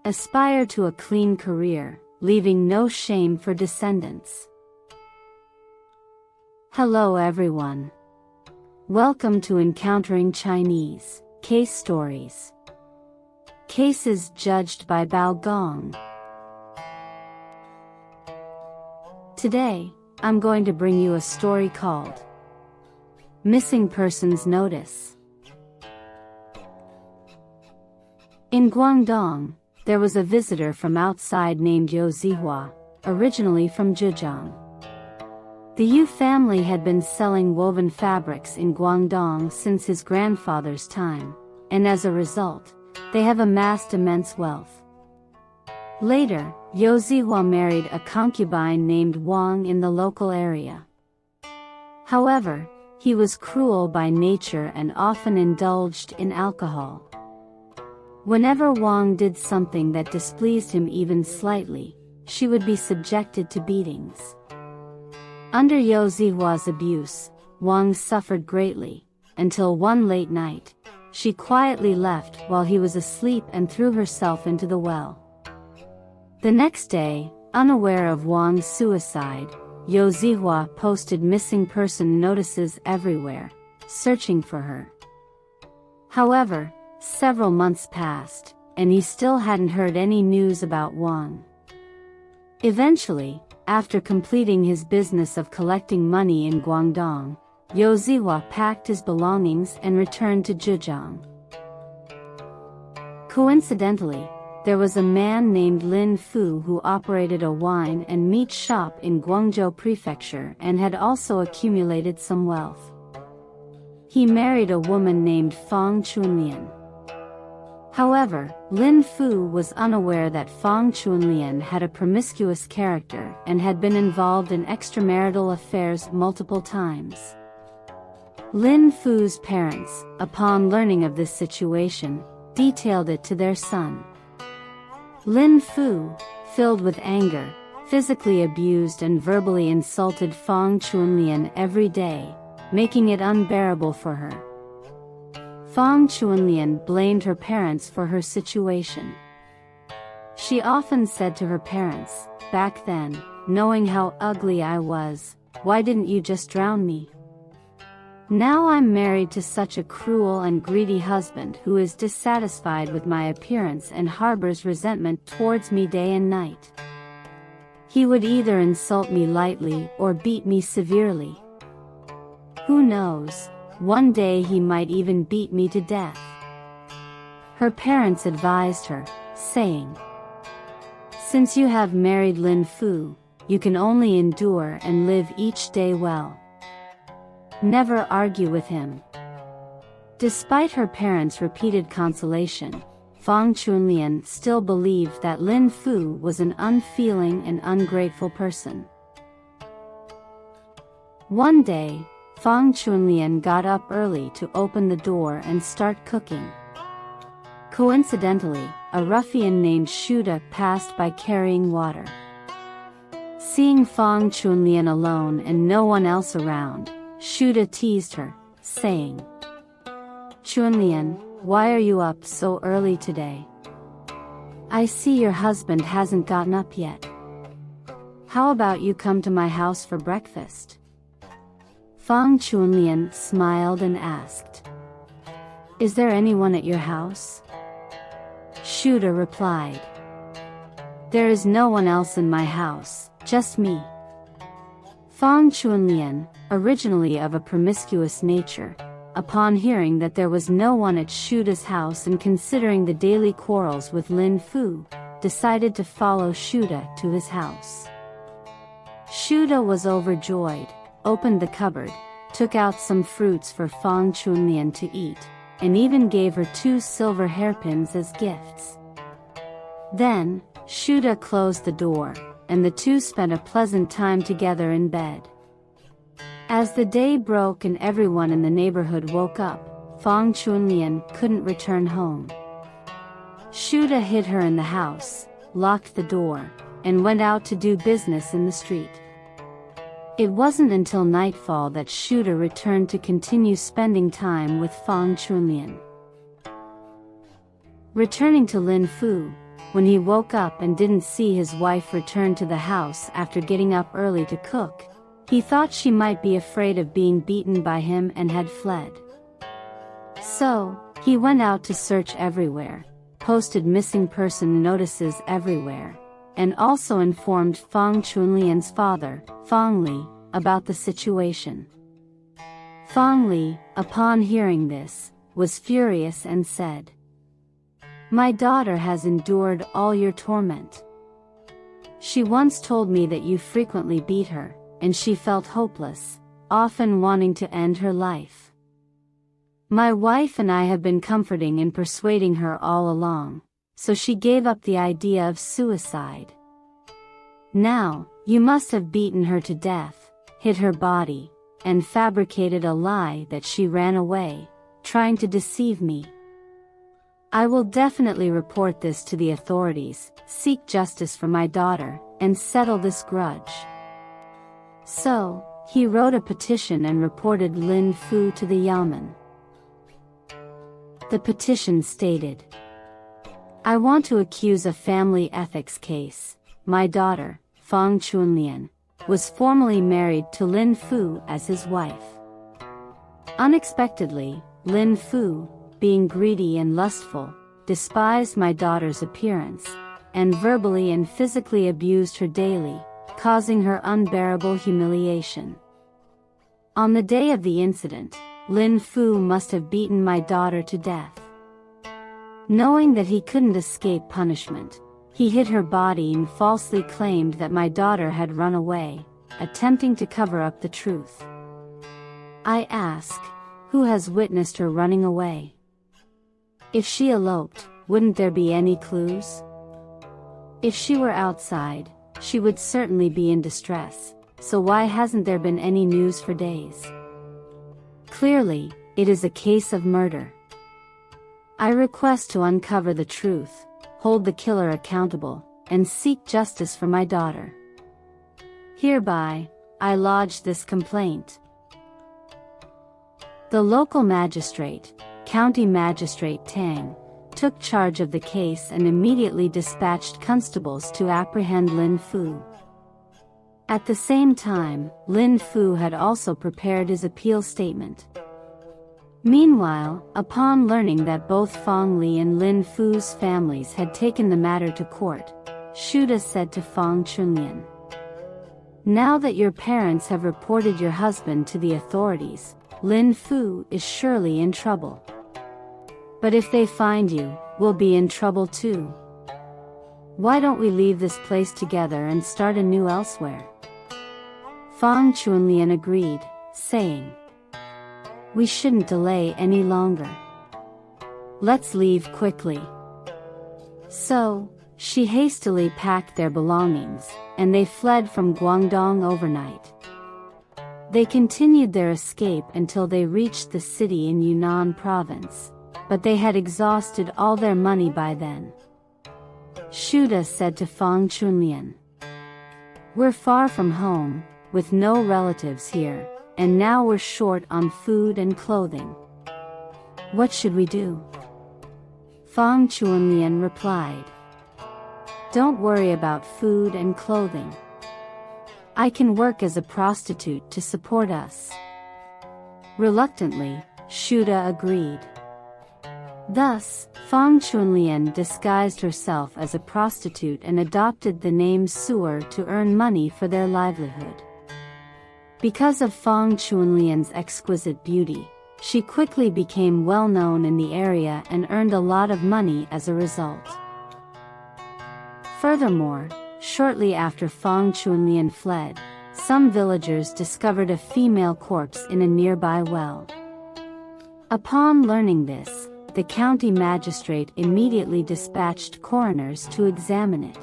aspire to a clean career, leaving no shame for descendants. Hello everyone. Welcome to Encountering Chinese Case Stories. Cases judged by Bao Gong. Today, I'm going to bring you a story called Missing Persons Notice. In Guangdong, there was a visitor from outside named Yu Zihua, originally from Zhejiang. The Yu family had been selling woven fabrics in Guangdong since his grandfather's time, and as a result, they have amassed immense wealth. Later, Yu Zihua married a concubine named Wang in the local area. However, he was cruel by nature and often indulged in alcohol. Whenever Wang did something that displeased him even slightly, she would be subjected to beatings. Under Yu Zihua's abuse, Wang suffered greatly, until one late night, she quietly left while he was asleep and threw herself into the well. The next day, unaware of Wang's suicide, Yu Zihua posted missing person notices everywhere, searching for her. However, several months passed, and he still hadn't heard any news about Wang. Eventually, after completing his business of collecting money in Guangdong, Yu Zihua packed his belongings and returned to Zhejiang. Coincidentally, there was a man named Lin Fu who operated a wine and meat shop in Guangzhou Prefecture and had also accumulated some wealth. He married a woman named Fang Chunlian. However, Lin Fu was unaware that Fang Chunlian had a promiscuous character and had been involved in extramarital affairs multiple times. Lin Fu's parents, upon learning of this situation, detailed it to their son. Lin Fu, filled with anger, physically abused and verbally insulted Fang Chunlian every day, making it unbearable for her. Fang Chunlian blamed her parents for her situation. She often said to her parents, "Back then, knowing how ugly I was, why didn't you just drown me? Now I'm married to such a cruel and greedy husband who is dissatisfied with my appearance and harbors resentment towards me day and night. He would either insult me lightly or beat me severely. Who knows? One day he might even beat me to death." Her parents advised her, saying, "Since you have married Lin Fu, you can only endure and live each day well. Never argue with him." Despite her parents' repeated consolation, Fang Chunlian still believed that Lin Fu was an unfeeling and ungrateful person. One day, Fang Chunlian got up early to open the door and start cooking. Coincidentally, a ruffian named Shuda passed by carrying water. Seeing Fang Chunlian alone and no one else around, Shuda teased her, saying, "Chunlian, why are you up so early today? I see your husband hasn't gotten up yet. How about you come to my house for breakfast?" Fang Chunlian smiled and asked, "Is there anyone at your house?" Shuda replied, "There is no one else in my house, just me." Fang Chunlian, originally of a promiscuous nature, upon hearing that there was no one at Shuda's house and considering the daily quarrels with Lin Fu, decided to follow Shuda to his house. Shuda was overjoyed, opened the cupboard, took out some fruits for Fang Chunlian to eat, and even gave her 2 silver hairpins as gifts. Then, Shuda closed the door, and the two spent a pleasant time together in bed. As the day broke and everyone in the neighborhood woke up, Fang Chunlian couldn't return home. Shuda hid her in the house, locked the door, and went out to do business in the street. It wasn't until nightfall that Shuda returned to continue spending time with Fang Chunlian. Returning to Lin Fu, when he woke up and didn't see his wife return to the house after getting up early to cook, he thought she might be afraid of being beaten by him and had fled. So, he went out to search everywhere, posted missing person notices everywhere, and also informed Fang Chunlian's father, Fang Li, about the situation. Fang Li, upon hearing this, was furious and said, "My daughter has endured all your torment. She once told me that you frequently beat her, and she felt hopeless, often wanting to end her life. My wife and I have been comforting and persuading her all along, so she gave up the idea of suicide. Now, you must have beaten her to death, hid her body, and fabricated a lie that she ran away, trying to deceive me. I will definitely report this to the authorities, seek justice for my daughter, and settle this grudge." So, he wrote a petition and reported Lin Fu to the Yamen. The petition stated, "I want to accuse a family ethics case. My daughter, Fang Chunlian, was formerly married to Lin Fu as his wife. Unexpectedly, Lin Fu, being greedy and lustful, despised my daughter's appearance, and verbally and physically abused her daily, causing her unbearable humiliation. On the day of the incident, Lin Fu must have beaten my daughter to death. Knowing that he couldn't escape punishment, he hid her body and falsely claimed that my daughter had run away, attempting to cover up the truth. I ask, who has witnessed her running away? If she eloped, wouldn't there be any clues? If she were outside, she would certainly be in distress, so why hasn't there been any news for days? Clearly, it is a case of murder. I request to uncover the truth, hold the killer accountable, and seek justice for my daughter. Hereby, I lodge this complaint." The local magistrate, County Magistrate Tang, took charge of the case and immediately dispatched constables to apprehend Lin Fu. At the same time, Lin Fu had also prepared his appeal statement. Meanwhile, upon learning that both Fang Li and Lin Fu's families had taken the matter to court, Shuda said to Fang Chunlian, "Now that your parents have reported your husband to the authorities, Lin Fu is surely in trouble. But if they find you, we'll be in trouble too. Why don't we leave this place together and start anew elsewhere?" Fang Chunlian agreed, saying, "We shouldn't delay any longer. Let's leave quickly." So, she hastily packed their belongings, and they fled from Guangdong overnight. They continued their escape until they reached the city in Yunnan province, but they had exhausted all their money by then. Shuda said to Fang Chunlian, "We're far from home, with no relatives here, and now we're short on food and clothing. What should we do?" Fang Chunlian replied, "Don't worry about food and clothing. I can work as a prostitute to support us." Reluctantly, Shuda agreed. Thus, Fang Chunlian disguised herself as a prostitute and adopted the name Suer to earn money for their livelihood. Because of Fang Chunlian's exquisite beauty, she quickly became well known in the area and earned a lot of money as a result. Furthermore, shortly after Fang Chunlian fled, some villagers discovered a female corpse in a nearby well. Upon learning this, the county magistrate immediately dispatched coroners to examine it.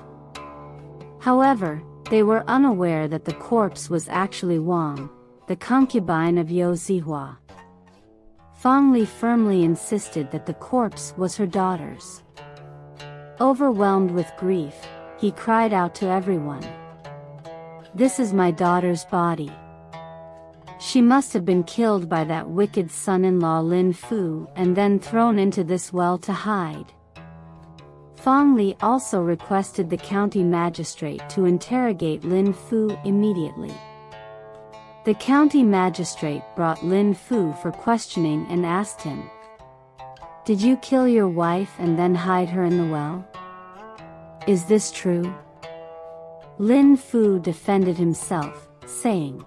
However, they were unaware that the corpse was actually Wang, the concubine of Yo Zihua. Fang Li firmly insisted that the corpse was her daughter's. Overwhelmed with grief, he cried out to everyone, "This is my daughter's body. She must have been killed by that wicked son-in-law Lin Fu and then thrown into this well to hide." Fang Li also requested the county magistrate to interrogate Lin Fu immediately. The county magistrate brought Lin Fu for questioning and asked him, "Did you kill your wife and then hide her in the well? Is this true?" Lin Fu defended himself, saying,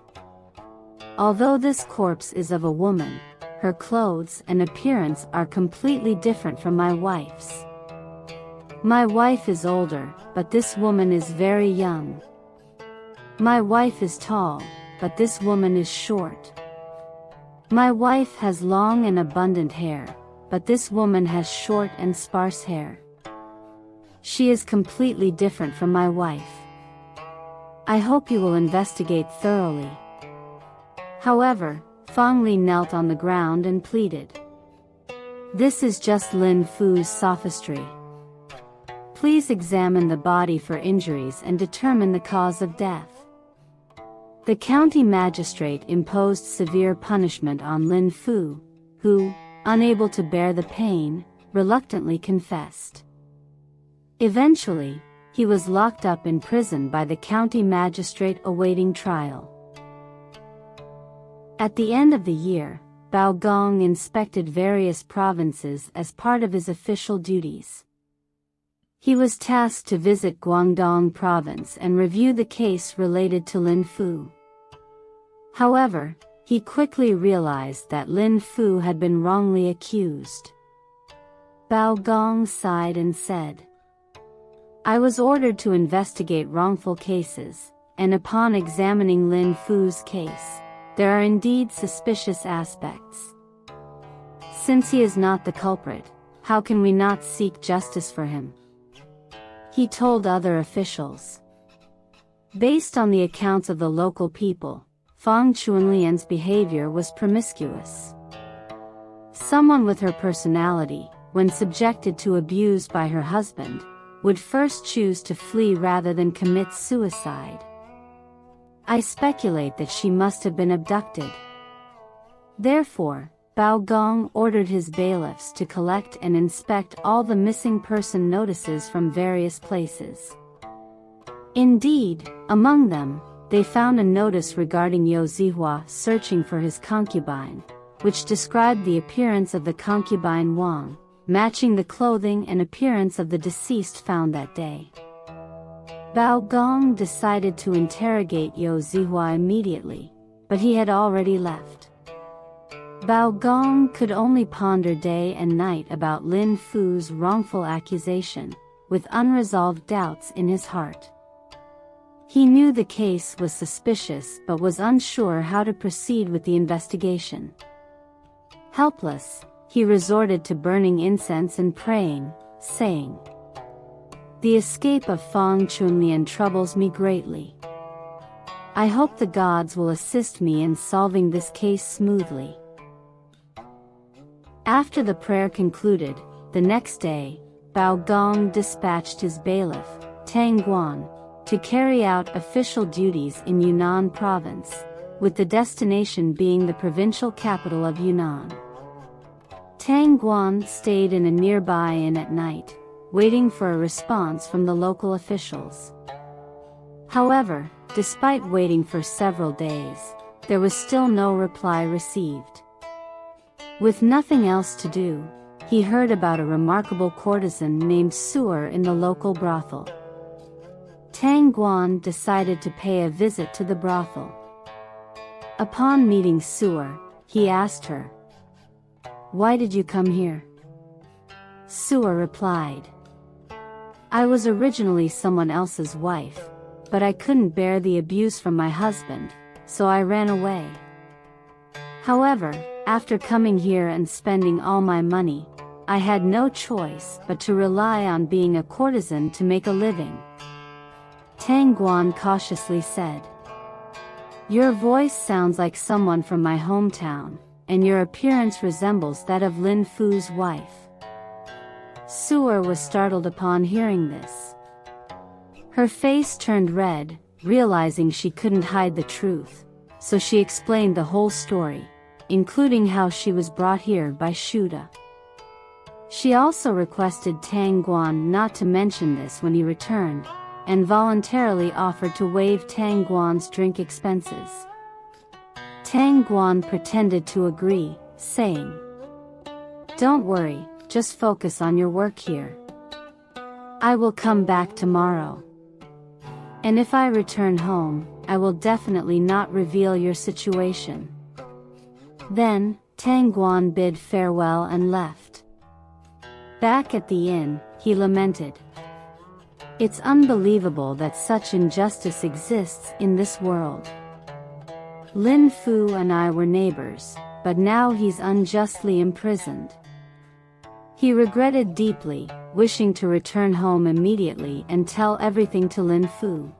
"Although this corpse is of a woman, her clothes and appearance are completely different from my wife's. My wife is older, but this woman is very young. My wife is tall, but this woman is short. My wife has long and abundant hair, but this woman has short and sparse hair. She is completely different from my wife. I hope you will investigate thoroughly." However, Fang Li knelt on the ground and pleaded, "This is just Lin Fu's sophistry. Please examine the body for injuries and determine the cause of death." The county magistrate imposed severe punishment on Lin Fu, who, unable to bear the pain, reluctantly confessed. Eventually, he was locked up in prison by the county magistrate awaiting trial. At the end of the year, Bao Gong inspected various provinces as part of his official duties. He was tasked to visit Guangdong province and review the case related to Lin Fu. However, he quickly realized that Lin Fu had been wrongly accused. Bao Gong sighed and said, "I was ordered to investigate wrongful cases, and upon examining Lin Fu's case, there are indeed suspicious aspects. Since he is not the culprit, how can we not seek justice for him?" He told other officials. Based on the accounts of the local people, Fang Chunlian's behavior was promiscuous. Someone with her personality, when subjected to abuse by her husband, would first choose to flee rather than commit suicide. I speculate that she must have been abducted. Therefore, Bao Gong ordered his bailiffs to collect and inspect all the missing person notices from various places. Indeed, among them, they found a notice regarding Yo Zihua searching for his concubine, which described the appearance of the concubine Wang, matching the clothing and appearance of the deceased found that day. Bao Gong decided to interrogate Yo Zihua immediately, but he had already left. Bao Gong could only ponder day and night about Lin Fu's wrongful accusation, with unresolved doubts in his heart. He knew the case was suspicious but was unsure how to proceed with the investigation. Helpless, he resorted to burning incense and praying, saying, "The escape of Fang Chunlian troubles me greatly. I hope the gods will assist me in solving this case smoothly." After the prayer concluded, the next day, Bao Gong dispatched his bailiff, Tang Guan, to carry out official duties in Yunnan province, with the destination being the provincial capital of Yunnan. Tang Guan stayed in a nearby inn at night, waiting for a response from the local officials. However, despite waiting for several days, there was still no reply received. With nothing else to do, he heard about a remarkable courtesan named Suer in the local brothel. Tang Guan decided to pay a visit to the brothel. Upon meeting Suer, he asked her, "Why did you come here?" Suer replied, "I was originally someone else's wife, but I couldn't bear the abuse from my husband, so I ran away. However, after coming here and spending all my money, I had no choice but to rely on being a courtesan to make a living." Tang Guan cautiously said, "Your voice sounds like someone from my hometown, and your appearance resembles that of Lin Fu's wife." Suer was startled upon hearing this. Her face turned red, realizing she couldn't hide the truth, so she explained the whole story, including how she was brought here by Shuda. She also requested Tang Guan not to mention this when he returned, and voluntarily offered to waive Tang Guan's drink expenses. Tang Guan pretended to agree, saying, "Don't worry, just focus on your work here. I will come back tomorrow. And if I return home, I will definitely not reveal your situation." Then, Tang Guan bid farewell and left. Back at the inn, he lamented, "It's unbelievable that such injustice exists in this world. Lin Fu and I were neighbors, but now he's unjustly imprisoned." He regretted deeply, wishing to return home immediately and tell everything to Lin Fu.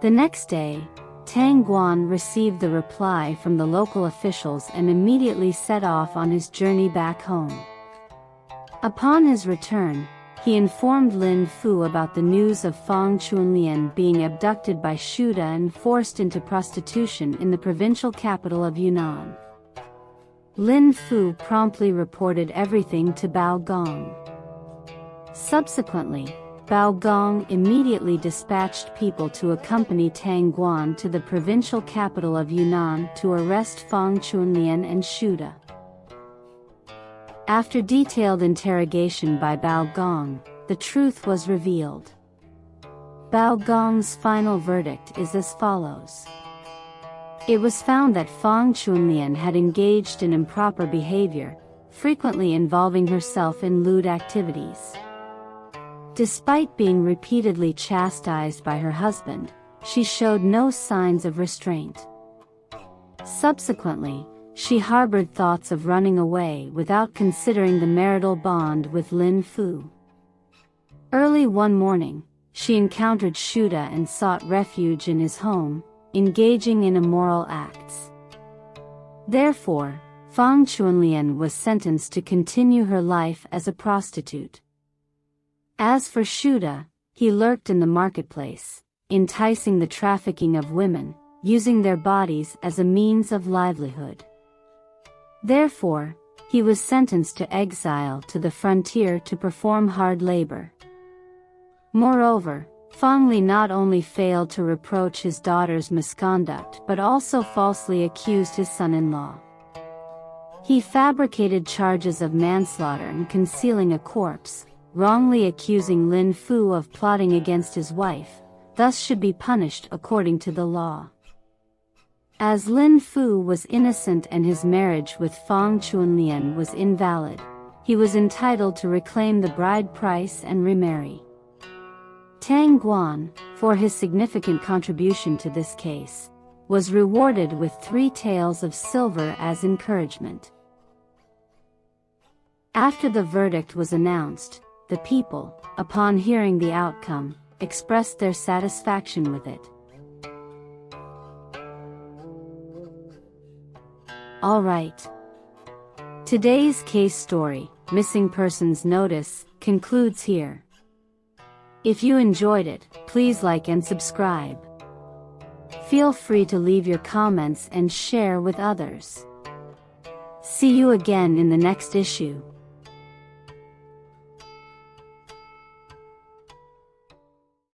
The next day, Tang Guan received the reply from the local officials and immediately set off on his journey back home. Upon his return, he informed Lin Fu about the news of Fang Chunlian being abducted by Shuda and forced into prostitution in the provincial capital of Yunnan. Lin Fu promptly reported everything to Bao Gong. Subsequently, Bao Gong immediately dispatched people to accompany Tang Guan to the provincial capital of Yunnan to arrest Fang Chunlian and Shuda. After detailed interrogation by Bao Gong, the truth was revealed. Bao Gong's final verdict is as follows. It was found that Fang Chunlian had engaged in improper behavior, frequently involving herself in lewd activities. Despite being repeatedly chastised by her husband, she showed no signs of restraint. Subsequently, she harbored thoughts of running away without considering the marital bond with Lin Fu. Early one morning, she encountered Shuda and sought refuge in his home, engaging in immoral acts. Therefore, Fang Chunlian was sentenced to continue her life as a prostitute. As for Shuda, he lurked in the marketplace, enticing the trafficking of women, using their bodies as a means of livelihood. Therefore, he was sentenced to exile to the frontier to perform hard labor. Moreover, Fang Li not only failed to reproach his daughter's misconduct but also falsely accused his son-in-law. He fabricated charges of manslaughter and concealing a corpse, wrongly accusing Lin Fu of plotting against his wife, thus should be punished according to the law. As Lin Fu was innocent and his marriage with Fang Chunlian was invalid, he was entitled to reclaim the bride price and remarry. Tang Guan, for his significant contribution to this case, was rewarded with 3 taels of silver as encouragement. After the verdict was announced, the people, upon hearing the outcome, expressed their satisfaction with it. Alright. Today's case story, Missing Persons Notice, concludes here. If you enjoyed it, please like and subscribe. Feel free to leave your comments and share with others. See you again in the next issue.